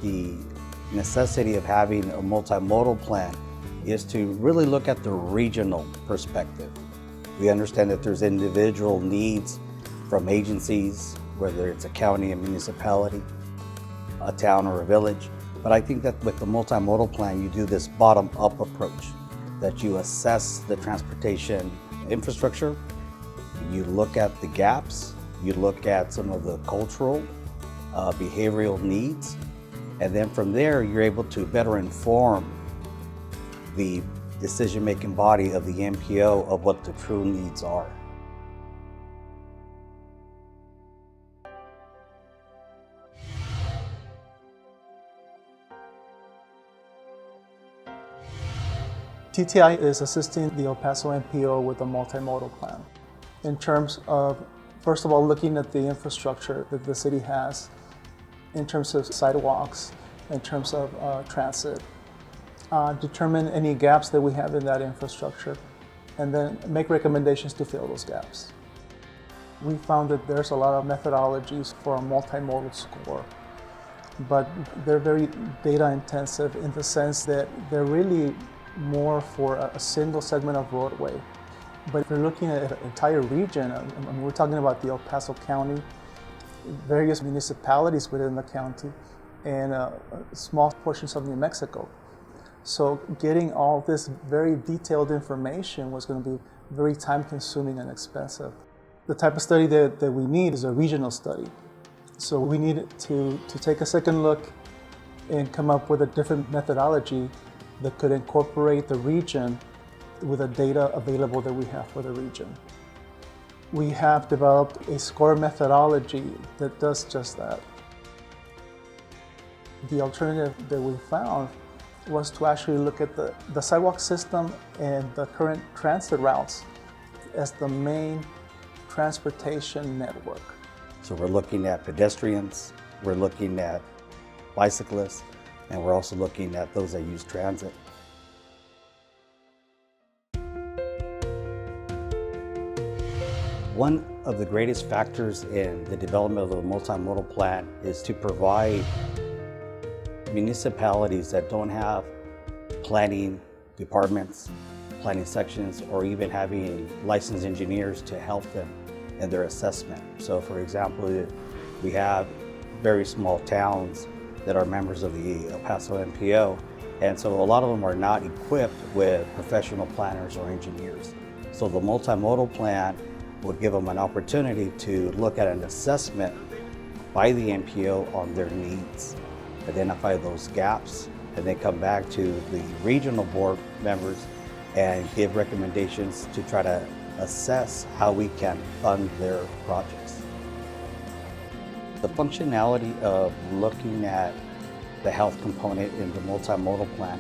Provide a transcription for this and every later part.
The necessity of having a multimodal plan is to really look at the regional perspective. We understand that there's individual needs from agencies, whether it's a county, a municipality, a town, or a village. But I think that with the multimodal plan, you do this bottom-up approach, that you assess the transportation infrastructure, you look at the gaps, you look at some of the cultural, behavioral needs, and then from there, you're able to better inform the decision-making body of the MPO of what the true needs are. TTI is assisting the El Paso MPO with a multimodal plan in terms of, first of all, looking at the infrastructure that the city has, in terms of sidewalks, in terms of transit, determine any gaps that we have in that infrastructure, and then make recommendations to fill those gaps. We found that there's a lot of methodologies for a multimodal score, but they're very data intensive in the sense that they're really more for a single segment of roadway. But if you're looking at an entire region, I mean, we're talking about the El Paso County, various municipalities within the county, and small portions of New Mexico. So getting all this very detailed information was going to be very time consuming and expensive. The type of study that we need is a regional study. So we needed to take a second look and come up with a different methodology that could incorporate the region with the data available that we have for the region. We have developed a score methodology that does just that. The alternative that we found was to actually look at the sidewalk system and the current transit routes as the main transportation network. So we're looking at pedestrians, we're looking at bicyclists, and we're also looking at those that use transit. One of the greatest factors in the development of the multimodal plan is to provide municipalities that don't have planning departments, planning sections, or even having licensed engineers to help them in their assessment. So for example, we have very small towns that are members of the El Paso MPO, and so a lot of them are not equipped with professional planners or engineers. So the multimodal plan would give them an opportunity to look at an assessment by the MPO on their needs, identify those gaps, and then come back to the regional board members and give recommendations to try to assess how we can fund their projects. The functionality of looking at the health component in the multimodal plan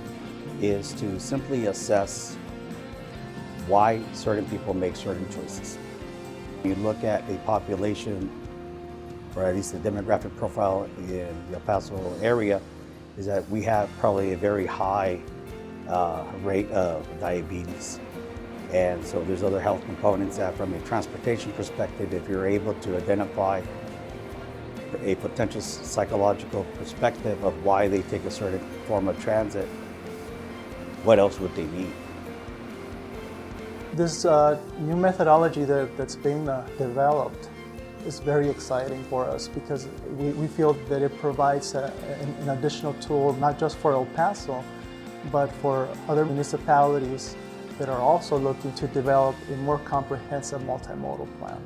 is to simply assess why certain people make certain choices. You look at a population, or at least the demographic profile in the El Paso area, is that we have probably a very high rate of diabetes. And so there's other health components that from a transportation perspective, if you're able to identify a potential psychological perspective of why they take a certain form of transit, what else would they need? This new methodology that's being developed is very exciting for us because we feel that it provides an additional tool, not just for El Paso, but for other municipalities that are also looking to develop a more comprehensive multimodal plan.